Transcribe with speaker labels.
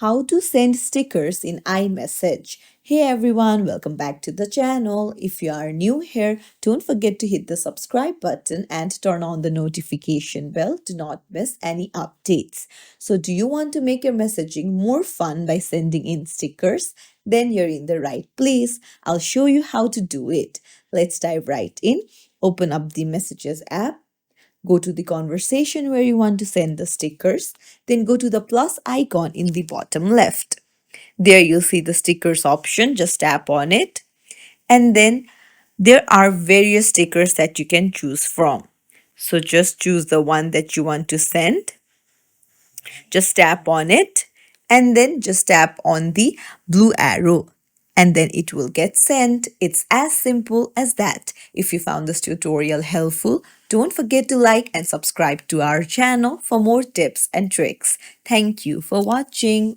Speaker 1: How to send stickers in iMessage. Hey everyone, welcome back to the channel. If you are new here, don't forget to hit the subscribe button and turn on the notification bell to not miss any updates. So, do you want to make your messaging more fun by sending in stickers? Then you're in the right place. I'll show you how to do it. Let's dive right in. Open up the Messages app. Go to the conversation where you want to send the stickers, then go to the plus icon in the bottom left. There you'll see the stickers option, just tap on it, and then there are various stickers that you can choose from. So just choose the one that you want to send, just tap on it, and then just tap on the blue arrow. And then it will get sent. It's as simple as that. If you found this tutorial helpful, don't forget to like and subscribe to our channel for more tips and tricks. Thank you for watching.